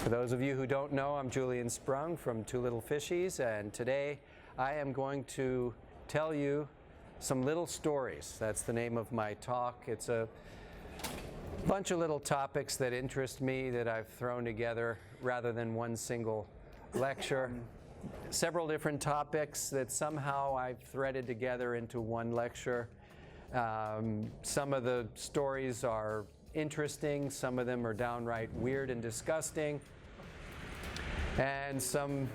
For those of you who don't know, I'm Julian Sprung from Two Little Fishies, and today I am going to tell you some little stories. That's the name of my talk. It's a bunch of little topics that interest me that I've thrown together rather than one single lecture. Several different topics that somehow I've threaded together into one lecture. Some of the stories are interesting, some of them are downright weird and disgusting, and some,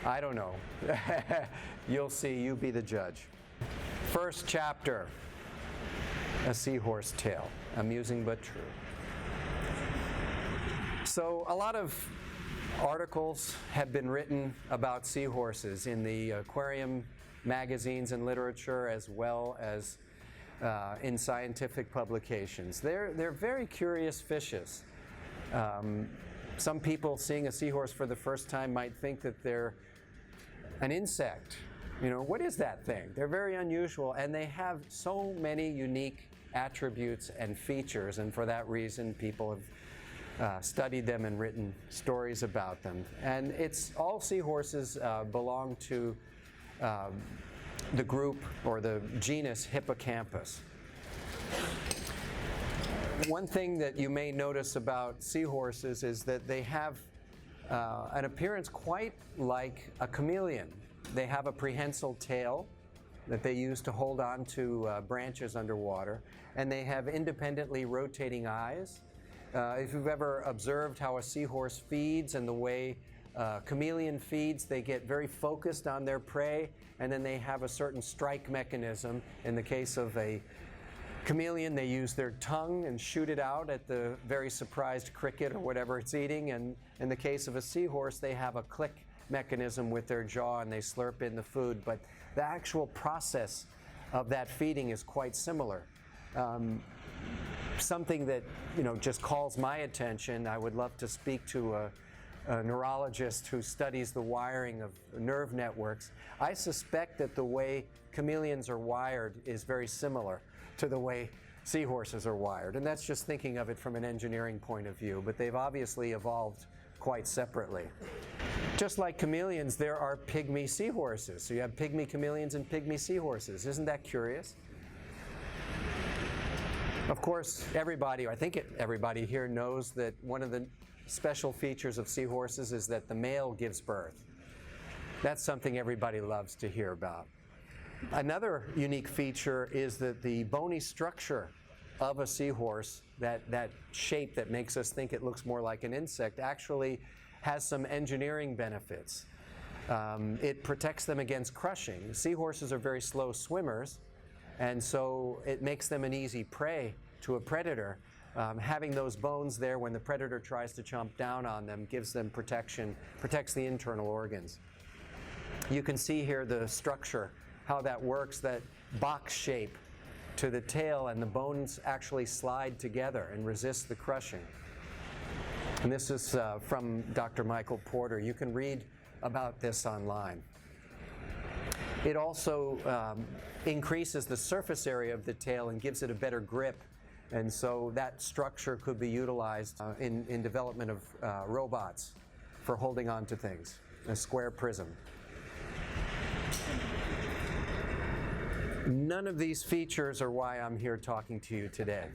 I don't know. You'll see, you be the judge. First chapter, a seahorse tale, amusing but true. So a lot of articles have been written about seahorses in the aquarium magazines and literature, as well as in scientific publications. They're very curious fishes. Some people seeing a seahorse for the first time might think that they're an insect. You know, what is that thing? They're very unusual, and they have so many unique attributes and features, and for that reason people have studied them and written stories about them. And it's all seahorses belong to the group or the genus Hippocampus. One thing that you may notice about seahorses is that they have an appearance quite like a chameleon. They have a prehensile tail that they use to hold on to branches underwater, and they have independently rotating eyes. If you've ever observed how a seahorse feeds and the way chameleon feeds, they get very focused on their prey, and then they have a certain strike mechanism. In the case of a chameleon, they use their tongue and shoot it out at the very surprised cricket or whatever it's eating, and in the case of a seahorse, they have a click mechanism with their jaw and they slurp in the food. But the actual process of that feeding is quite similar. Something that, you know, just calls my attention, I would love to speak to a neurologist who studies the wiring of nerve networks. I suspect that the way chameleons are wired is very similar to the way seahorses are wired. And that's just thinking of it from an engineering point of view, but they've obviously evolved quite separately. Just like chameleons, there are pygmy seahorses. So you have pygmy chameleons and pygmy seahorses. Isn't that curious? Of course, everybody, I think everybody here knows that one of the special features of seahorses is that the male gives birth. That's something everybody loves to hear about. Another unique feature is that the bony structure of a seahorse, that shape that makes us think it looks more like an insect, actually has some engineering benefits. It protects them against crushing. Seahorses are very slow swimmers, and so it makes them an easy prey to a predator. Having those bones there when the predator tries to chomp down on them gives them protection, protects the internal organs. You can see here the structure, how that works, that box shape to the tail, and the bones actually slide together and resist the crushing. And this is from Dr. Michael Porter. You can read about this online. It also increases the surface area of the tail and gives it a better grip. And so that structure could be utilized in development of robots for holding on to things, a square prism. None of these features are why I'm here talking to you today.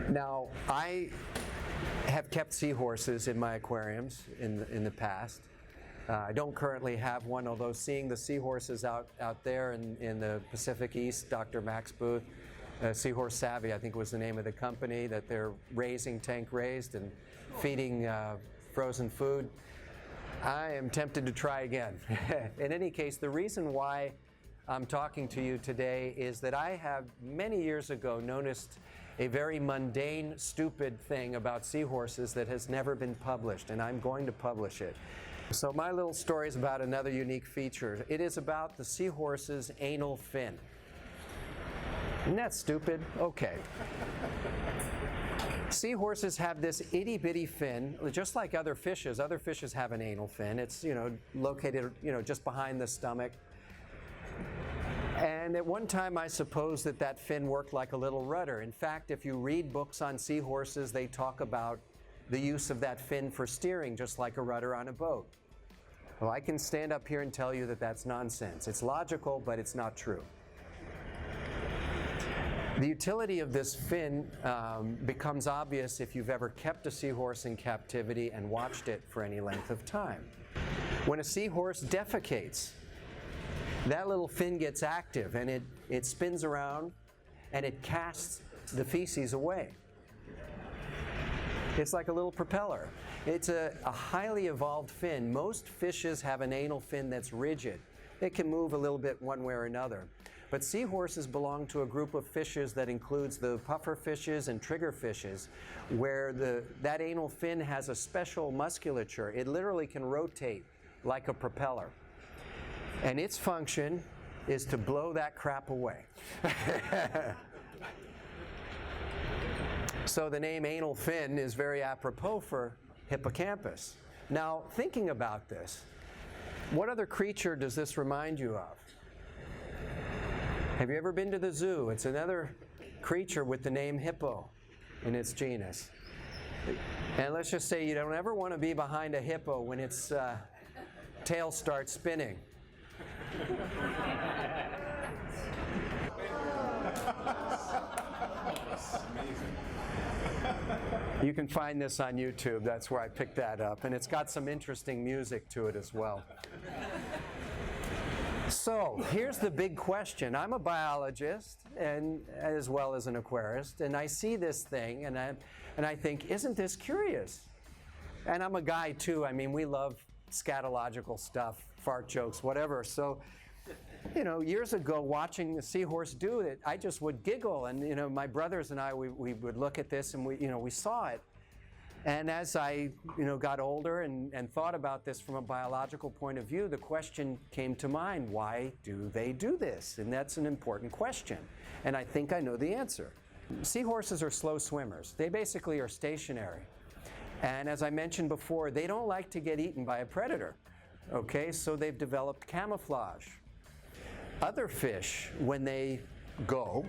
Now, I have kept seahorses in my aquariums in the past. I don't currently have one, although seeing the seahorses out there in the Pacific East, Dr. Max Booth, Seahorse Savvy, I think was the name of the company, that they're raising, tank raised, and feeding frozen food. I am tempted to try again. In any case, the reason why I'm talking to you today is that I have many years ago noticed a very mundane, stupid thing about seahorses that has never been published, and I'm going to publish it. So my little story is about another unique feature. It is about the seahorse's anal fin. Isn't that stupid? Okay. Seahorses have this itty-bitty fin, just like other fishes. Other fishes have an anal fin. It's, located, just behind the stomach. And at one time I supposed that fin worked like a little rudder. In fact, if you read books on seahorses, they talk about the use of that fin for steering, just like a rudder on a boat. Well, I can stand up here and tell you that that's nonsense. It's logical, but it's not true. The utility of this fin becomes obvious if you've ever kept a seahorse in captivity and watched it for any length of time. When a seahorse defecates, that little fin gets active and it spins around and it casts the feces away. It's like a little propeller. It's a highly evolved fin. Most fishes have an anal fin that's rigid. It can move a little bit one way or another. But seahorses belong to a group of fishes that includes the puffer fishes and trigger fishes, where that anal fin has a special musculature. It literally can rotate like a propeller. And its function is to blow that crap away. So the name anal fin is very apropos for hippocampus. Now, thinking about this, what other creature does this remind you of? Have you ever been to the zoo? It's another creature with the name hippo in its genus. And let's just say you don't ever want to be behind a hippo when its tail starts spinning. You can find this on YouTube. That's where I picked that up. And it's got some interesting music to it as well. So here's the big question. I'm a biologist and as well as an aquarist, and I see this thing and I think, isn't this curious? And I'm a guy too. I mean, we love scatological stuff, fart jokes, whatever. So, you know, years ago watching the seahorse do it, I just would giggle. And, you know, my brothers and I, we would look at this and we saw it. And as I, got older and thought about this from a biological point of view, the question came to mind, why do they do this? And that's an important question. And I think I know the answer. Seahorses are slow swimmers. They basically are stationary. And as I mentioned before, they don't like to get eaten by a predator. Okay, so they've developed camouflage. Other fish, when they go,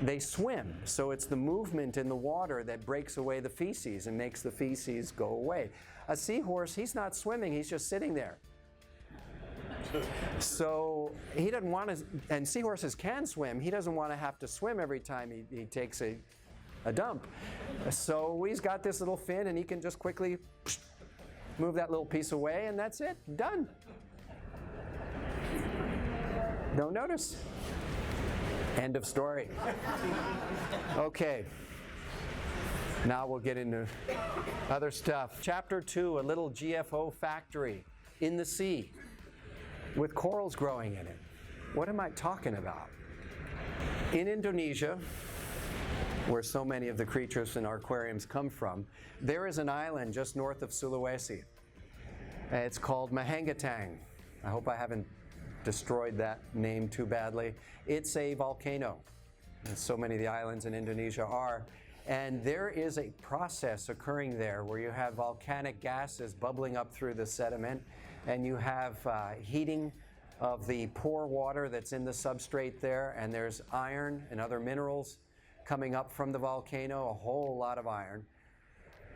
they swim. So it's the movement in the water that breaks away the feces and makes the feces go away. A seahorse, he's not swimming, he's just sitting there. So he doesn't want to, and seahorses can swim, he doesn't want to have to swim every time he takes a dump. So he's got this little fin and he can just quickly move that little piece away and that's it, done. Don't notice. End of story. Okay. Now we'll get into other stuff. Chapter 2, a little GFO factory in the sea with corals growing in it. What am I talking about? In Indonesia, where so many of the creatures in our aquariums come from, there is an island just north of Sulawesi. It's called Mahangatang. I hope I haven't destroyed that name too badly. It's a volcano, as so many of the islands in Indonesia are. And there is a process occurring there where you have volcanic gases bubbling up through the sediment, and you have heating of the pore water that's in the substrate there, and there's iron and other minerals coming up from the volcano, a whole lot of iron.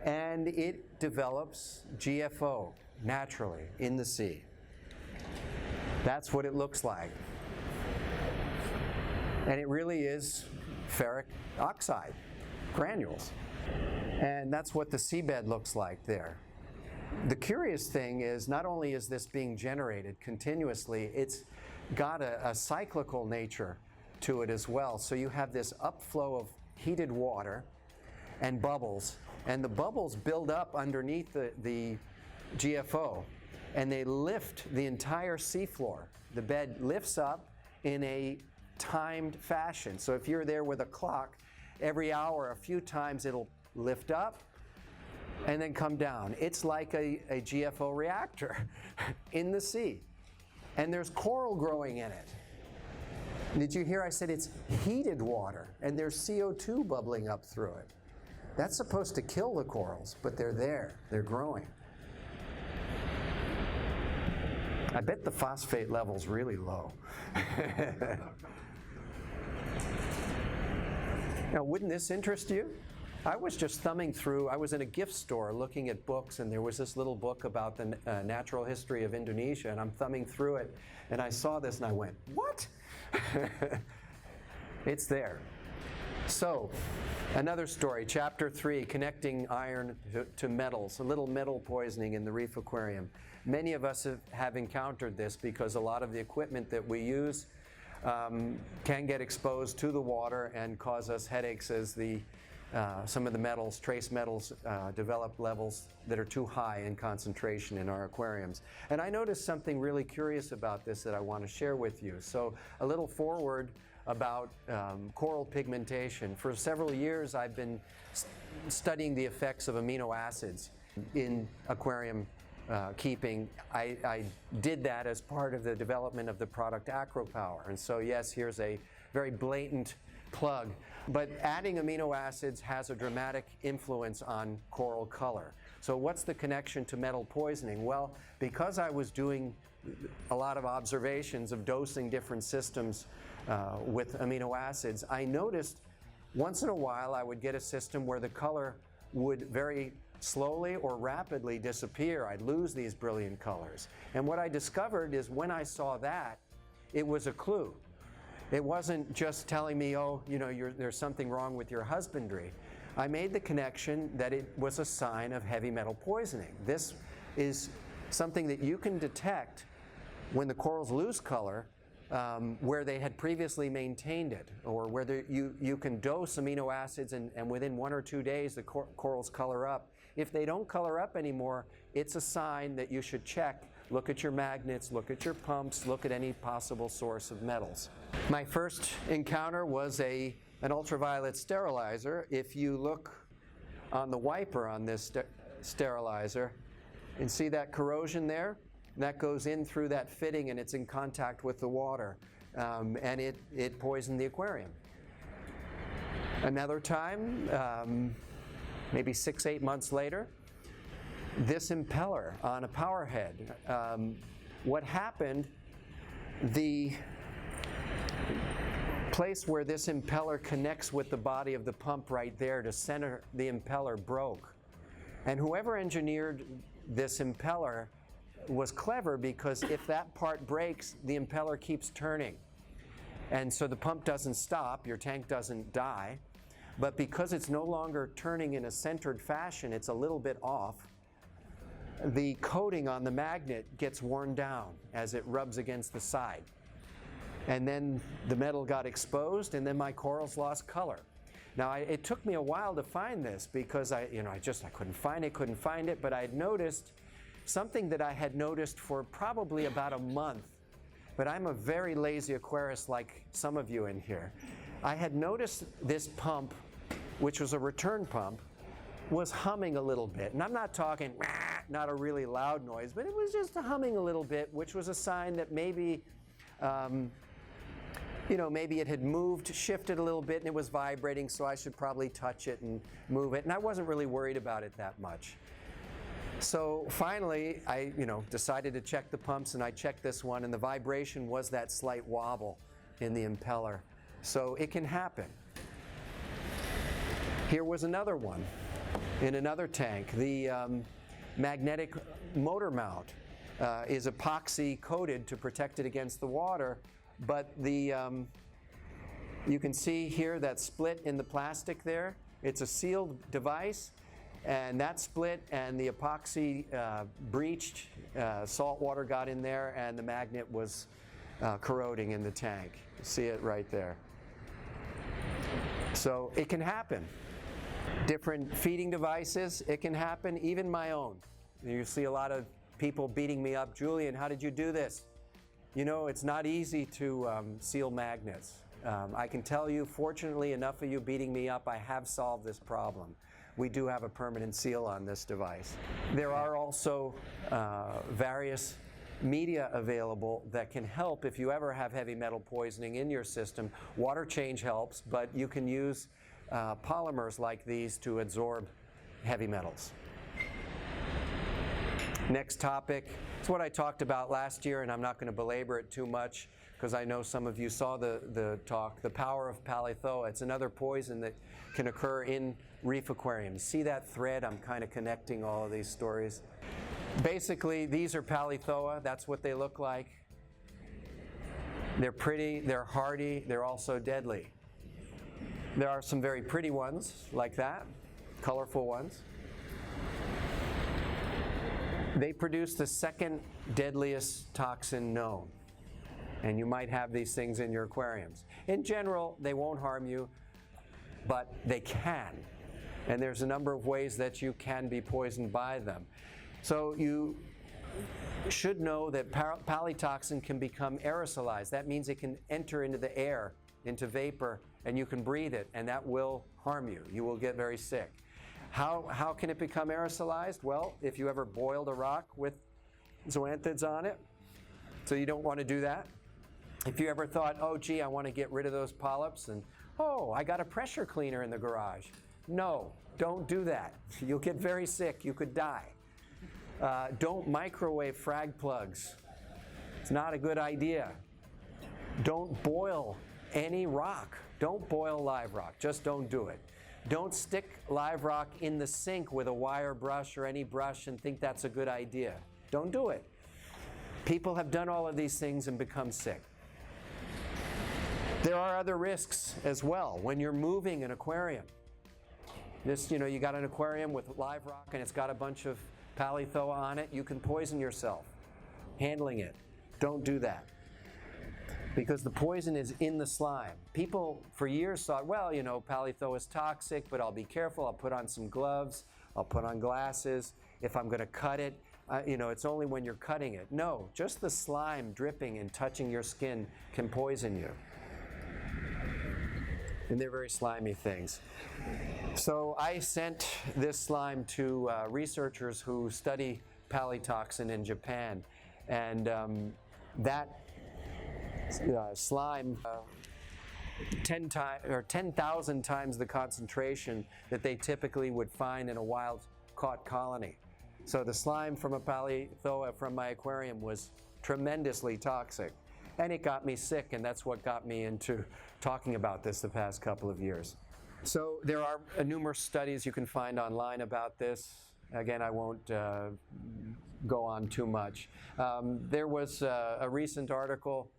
And it develops GFO naturally in the sea. That's what it looks like. And it really is ferric oxide granules. And that's what the seabed looks like there. The curious thing is, not only is this being generated continuously, it's got a cyclical nature to it as well. So you have this upflow of heated water and bubbles, and the bubbles build up underneath the GFO, and they lift the entire seafloor. The bed lifts up in a timed fashion. So if you're there with a clock, every hour, a few times it'll lift up and then come down. It's like a GFO reactor in the sea. And there's coral growing in it. Did you hear I said it's heated water, and there's CO2 bubbling up through it. That's supposed to kill the corals, but they're there. They're growing. I bet the phosphate level's really low. Now, wouldn't this interest you? I was just thumbing through, I was in a gift store looking at books, and there was this little book about the natural history of Indonesia, and I'm thumbing through it, and I saw this and I went, what? It's there. So, another story, chapter 3, connecting iron to metals, a little metal poisoning in the Reef Aquarium. Many of us have encountered this because a lot of the equipment that we use can get exposed to the water and cause us headaches as some of the metals, trace metals, develop levels that are too high in concentration in our aquariums. And I noticed something really curious about this that I want to share with you. So a little forward about coral pigmentation. For several years I've been studying the effects of amino acids in aquarium keeping. I did that as part of the development of the product AcroPower. And so yes, here's a very blatant plug. But adding amino acids has a dramatic influence on coral color. So what's the connection to metal poisoning? Well, because I was doing a lot of observations of dosing different systems with amino acids, I noticed once in a while I would get a system where the color would very slowly or rapidly disappear. I'd lose these brilliant colors. And what I discovered is when I saw that, it was a clue. It wasn't just telling me, oh, you know, there's something wrong with your husbandry. I made the connection that it was a sign of heavy metal poisoning. This is something that you can detect when the corals lose color where they had previously maintained it, or whether you can dose amino acids and within 1 or 2 days the corals color up. If they don't color up anymore, it's a sign that you should check. Look at your magnets, look at your pumps, look at any possible source of metals. My first encounter was an ultraviolet sterilizer. If you look on the wiper on this sterilizer and see that corrosion there, that goes in through that fitting and it's in contact with the water, and it poisoned the aquarium. Another time, maybe 6-8 months later, this impeller on a power head. What happened, the place where this impeller connects with the body of the pump right there to center the impeller broke. And whoever engineered this impeller was clever, because if that part breaks, the impeller keeps turning. And so the pump doesn't stop, your tank doesn't die, but because it's no longer turning in a centered fashion, it's a little bit off. The coating on the magnet gets worn down as it rubs against the side. And then the metal got exposed, and then my corals lost color. Now, it took me a while to find this because I couldn't find it, but I had noticed something that I had noticed for probably about a month. But I'm a very lazy aquarist like some of you in here. I had noticed this pump, which was a return pump, was humming a little bit. And I'm not talking, not a really loud noise, but it was just humming a little bit, which was a sign that maybe, maybe it had moved, shifted a little bit, and it was vibrating, so I should probably touch it and move it. And I wasn't really worried about it that much. So finally, I decided to check the pumps, and I checked this one, and the vibration was that slight wobble in the impeller. So it can happen. Here was another one in another tank. The magnetic motor mount is epoxy coated to protect it against the water, but you can see here that split in the plastic there. It's a sealed device, and that split and the epoxy breached, salt water got in there, and the magnet was corroding in the tank. See it right there. So it can happen. Different feeding devices, it can happen, even my own. You see a lot of people beating me up, Julian, how did you do this? You know, it's not easy to seal magnets. I can tell you, fortunately, enough of you beating me up, I have solved this problem. We do have a permanent seal on this device. There are also various media available that can help if you ever have heavy metal poisoning in your system. Water change helps, but you can use polymers like these to absorb heavy metals. Next topic is what I talked about last year, and I'm not going to belabor it too much. because I know some of you saw the talk, the power of Palooza. It's another poison that can occur in reef aquariums. See that thread? I'm kind of connecting all of these stories. Basically, these are Palooza. That's what they look like. They're pretty, they're hardy, they're also deadly. There are some very pretty ones like that, colorful ones. They produce the second deadliest toxin known, and you might have these things in your aquariums. In general, they won't harm you, but they can, and there's a number of ways that you can be poisoned by them. So you should know that palytoxin can become aerosolized. That means it can enter into the air, into vapor, and you can breathe it, and that will harm you. You will get very sick. How can it become aerosolized? Well, if you ever boiled a rock with zoanthids on it, so you don't want to do that. If you ever thought, oh gee, I want to get rid of those polyps, and oh, I got a pressure cleaner in the garage. No, don't do that. You'll get very sick. You could die. Don't microwave frag plugs. It's not a good idea. Don't boil any rock. Don't boil live rock. Just don't do it. Don't stick live rock in the sink with a wire brush or any brush and think that's a good idea. Don't do it. People have done all of these things and become sick. There are other risks as well when you're moving an aquarium. You got an aquarium with live rock and it's got a bunch of Palooza on it. You can poison yourself handling it. Don't do that, because the poison is in the slime. People for years thought, well, Palooza is toxic, but I'll be careful. I'll put on some gloves. I'll put on glasses. If I'm going to cut it, it's only when you're cutting it. No, just the slime dripping and touching your skin can poison you. And they're very slimy things. So I sent this slime to researchers who study palytoxin in Japan, and that slime 10,000 times the concentration that they typically would find in a wild-caught colony. So the slime from a Palooza from my aquarium was tremendously toxic, and it got me sick, and that's what got me into talking about this the past couple of years. So there are numerous studies you can find online about this. Again, I won't go on too much. There was a recent article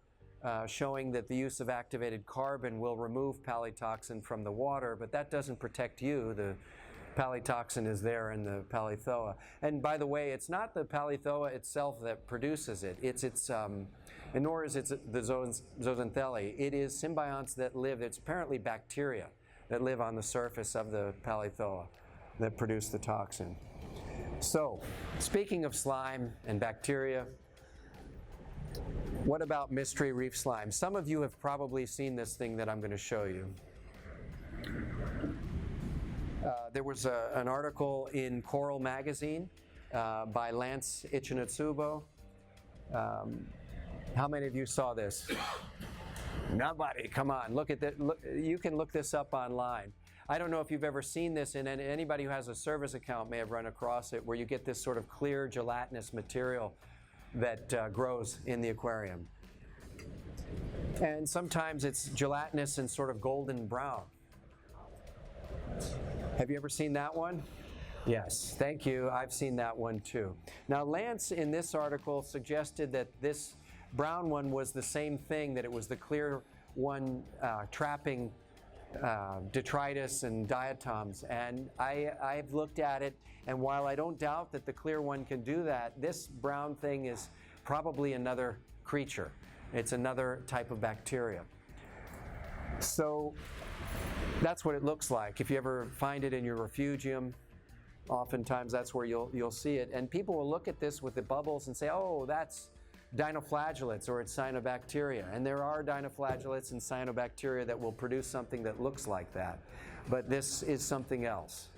showing that the use of activated carbon will remove palytoxin from the water, but that doesn't protect you. The palytoxin is there in the Palooza. And by the way, it's not the Palooza itself that produces it. And nor is it the zooxanthellae. It is symbionts that live, it's apparently bacteria that live on the surface of the Palooza that produce the toxin. So, speaking of slime and bacteria, what about mystery reef slime? Some of you have probably seen this thing that I'm going to show you. There was an article in Coral magazine by Lance Ichinotsubo. How many of you saw this? Nobody. Come on, look at that. You can look this up online. I don't know if you've ever seen this, and anybody who has a service account may have run across it, where you get this sort of clear gelatinous material that grows in the aquarium. And sometimes it's gelatinous and sort of golden brown. Have you ever seen that one? Yes, thank you. I've seen that one too. Now, Lance in this article suggested that this brown one was the same thing, that it was the clear one trapping detritus and diatoms. And I've looked at it, and while I don't doubt that the clear one can do that, this brown thing is probably another creature. It's another type of bacteria. So that's what it looks like. If you ever find it in your refugium, oftentimes that's where you'll see it. And people will look at this with the bubbles and say, oh, that's dinoflagellates, or it's cyanobacteria. And there are dinoflagellates and cyanobacteria that will produce something that looks like that. But this is something else.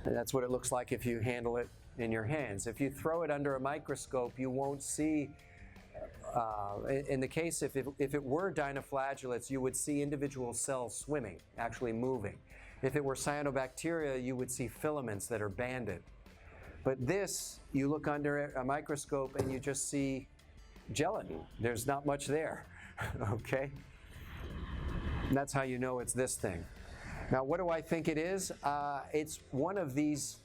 And that's what it looks like if you handle it in your hands. If you throw it under a microscope, you won't see, in the case, if it were dinoflagellates, you would see individual cells swimming, actually moving. If it were cyanobacteria, you would see filaments that are banded. But this, you look under a microscope and you just see gelatin. There's not much there. okay? And that's how you know it's this thing. Now, what do I think it is? It's one of these,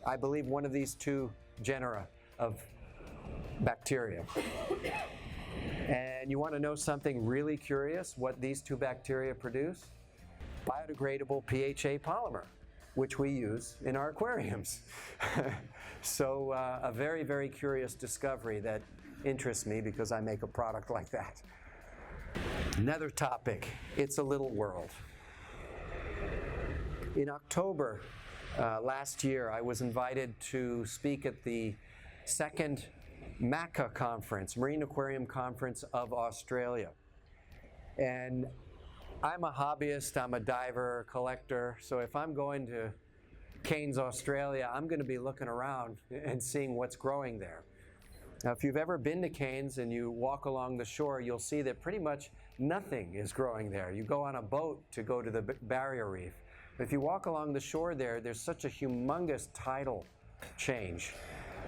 I believe, one of these two genera of bacteria. And you want to know something really curious, what these two bacteria produce? Biodegradable PHA polymer, which we use in our aquariums. So a very, very curious discovery that interests me because I make a product like that. Another topic, it's a little world. In October last year, I was invited to speak at the second MACA conference, Marine Aquarium Conference of Australia. And I'm a hobbyist, I'm a diver, collector, so if I'm going to Cairns, Australia, I'm going to be looking around and seeing what's growing there. Now, if you've ever been to Cairns and you walk along the shore, you'll see that pretty much nothing is growing there. You go on a boat to go to the barrier reef. But if you walk along the shore there, there's such a humongous tidal change.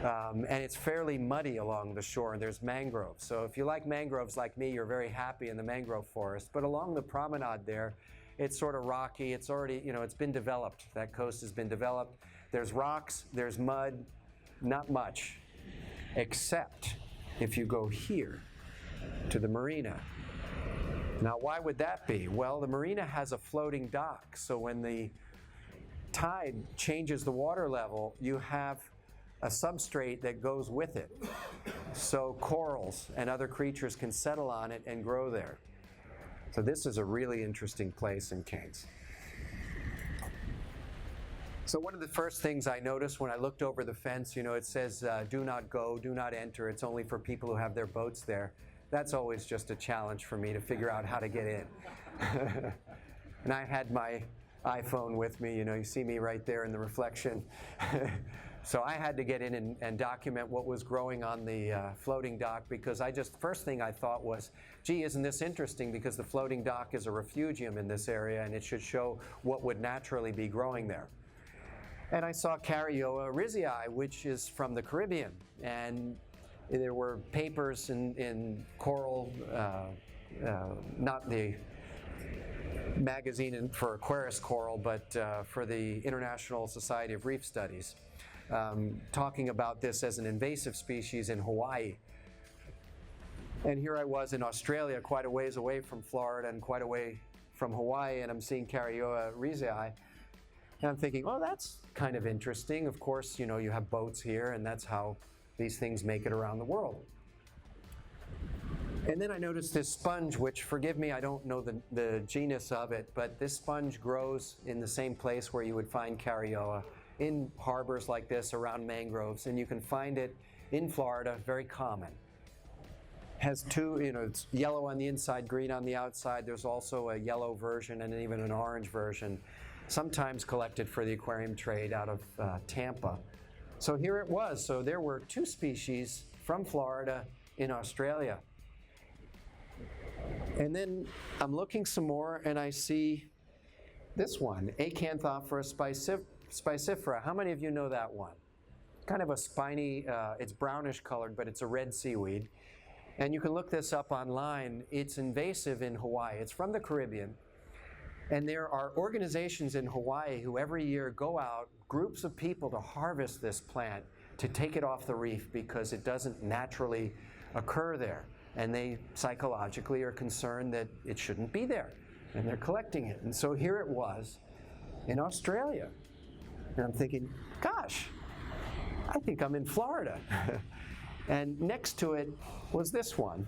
And it's fairly muddy along the shore, and there's mangroves. So if you like mangroves like me, you're very happy in the mangrove forest. But along the promenade there, it's sort of rocky. It's already, it's been developed. That coast has been developed. There's rocks, there's mud, not much. Except if you go here to the marina. Now, why would that be? Well, the marina has a floating dock. So when the tide changes the water level, you have a substrate that goes with it. So corals and other creatures can settle on it and grow there. So this is a really interesting place in Cairns. So one of the first things I noticed when I looked over the fence, it says, do not go, do not enter. It's only for people who have their boats there. That's always just a challenge for me to figure out how to get in. And I had my iPhone with me, you see me right there in the reflection. So I had to get in and document what was growing on the floating dock, because first thing I thought was, gee, isn't this interesting, because the floating dock is a refugium in this area and it should show what would naturally be growing there. And I saw Carioa rizii, which is from the Caribbean, and there were papers in Coral, not the magazine for Aquarius Coral, but for the International Society of Reef Studies, talking about this as an invasive species in Hawaii. And here I was in Australia, quite a ways away from Florida and quite a way from Hawaii, and I'm seeing Carioa rizii. And I'm thinking, oh, that's kind of interesting. Of course, you have boats here, and that's how these things make it around the world. And then I noticed this sponge, which, forgive me, I don't know the genus of it, but this sponge grows in the same place where you would find Carioa, in harbors like this around mangroves, and you can find it in Florida, very common. Has two, it's yellow on the inside, green on the outside. There's also a yellow version and even an orange version, sometimes collected for the aquarium trade out of Tampa. So here it was. So there were two species from Florida in Australia. And then I'm looking some more and I see this one, Acanthophora spicifera. How many of you know that one? Kind of a spiny, it's brownish colored, but it's a red seaweed. And you can look this up online. It's invasive in Hawaii. It's from the Caribbean. And there are organizations in Hawaii who every year go out, groups of people, to harvest this plant, to take it off the reef because it doesn't naturally occur there. And they psychologically are concerned that it shouldn't be there. And they're collecting it. And so here it was in Australia. And I'm thinking, gosh, I think I'm in Florida. And next to it was this one.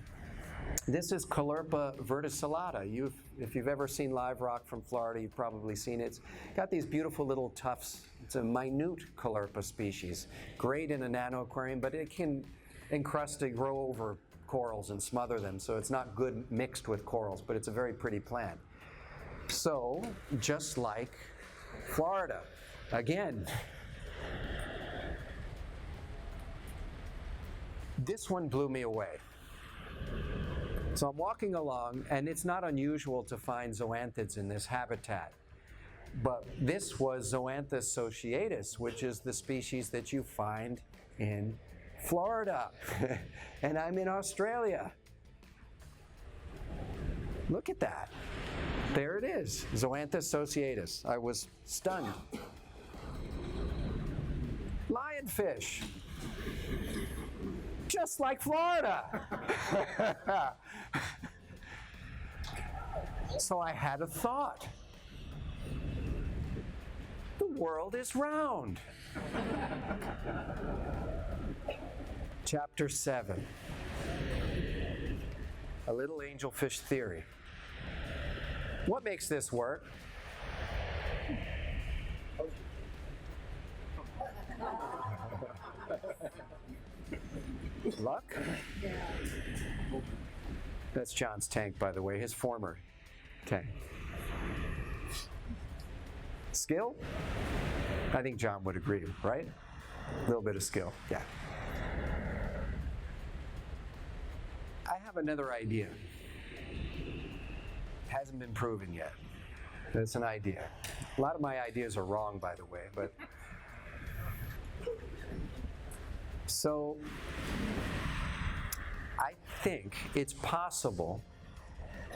This is Caulerpa verticillata. If you've ever seen live rock from Florida, you've probably seen it. It's got these beautiful little tufts. It's a minute Caulerpa species. Great in a nano aquarium, but it can encrust and grow over corals and smother them, so it's not good mixed with corals, but it's a very pretty plant. So, just like Florida, again, this one blew me away. So I'm walking along, and it's not unusual to find zoanthids in this habitat. But this was Zoanthus sociatus, which is the species that you find in Florida. And I'm in Australia. Look at that. There it is, Zoanthus osseatus. I was stunned. Lionfish. Just like Florida. So I had a thought. The world is round. Chapter 7. A little angelfish theory. What makes this work? Luck? That's John's tank, by the way, his former tank. Skill? I think John would agree, right? A little bit of skill, yeah. I have another idea. Hasn't been proven yet. It's an idea. A lot of my ideas are wrong, by the way, but so I think it's possible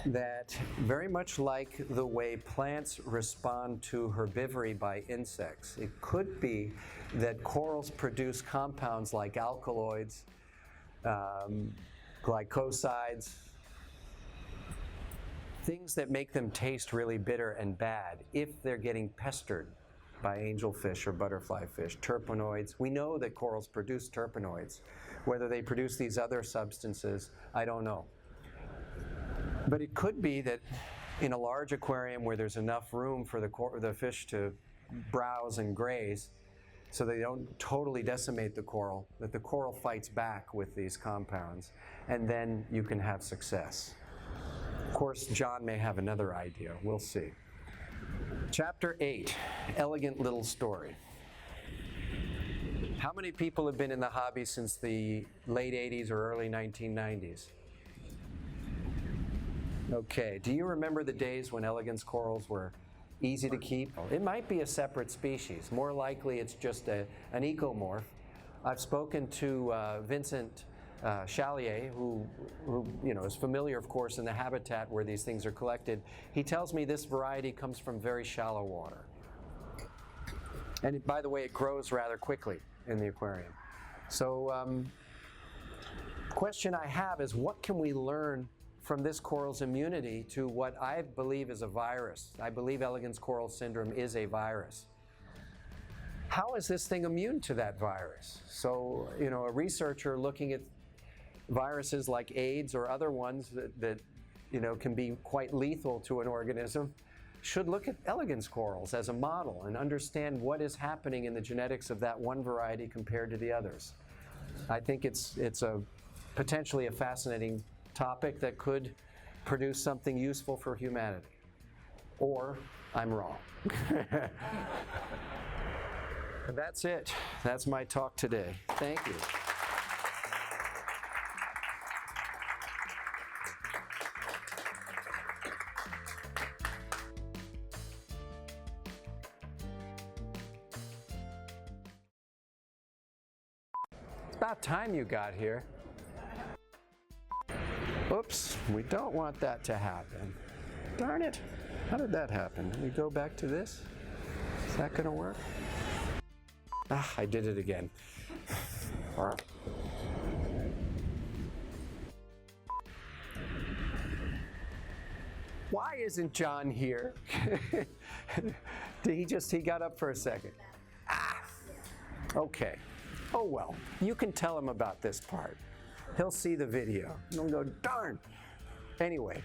that very much like the way plants respond to herbivory by insects, it could be that corals produce compounds like alkaloids, glycosides, things that make them taste really bitter and bad if they're getting pestered by angelfish or butterfly fish. Terpenoids. We know that corals produce terpenoids. Whether they produce these other substances, I don't know. But it could be that in a large aquarium where there's enough room for the fish to browse and graze so they don't totally decimate the coral, that the coral fights back with these compounds, and then you can have success. Of course, John may have another idea. We'll see. Chapter 8, Elegant Little Story. How many people have been in the hobby since the late 80s or early 1990s? Okay, do you remember the days when elegance corals were easy to keep? It might be a separate species. More likely it's just an ecomorph. I've spoken to Vincent Chalier, who is familiar, of course, in the habitat where these things are collected. He tells me this variety comes from very shallow water. And by the way, it grows rather quickly in the aquarium. So question I have is, what can we learn from this coral's immunity to what I believe is a virus? I believe elegance coral syndrome is a virus. How is this thing immune to that virus? So, a researcher looking at viruses like AIDS or other ones that can be quite lethal to an organism should look at elegance corals as a model and understand what is happening in the genetics of that one variety compared to the others. I think it's a potentially a fascinating topic that could produce something useful for humanity. Or I'm wrong. And that's it. That's my talk today. Thank you. It's about time you got here. Oops, we don't want that to happen. Darn it. How did that happen? Let me go back to this. Is that going to work? Ah, I did it again. Why isn't John here? He got up for a second. Ah, okay. Oh well, you can tell him about this part. He'll see the video. He'll go, darn. Anyway,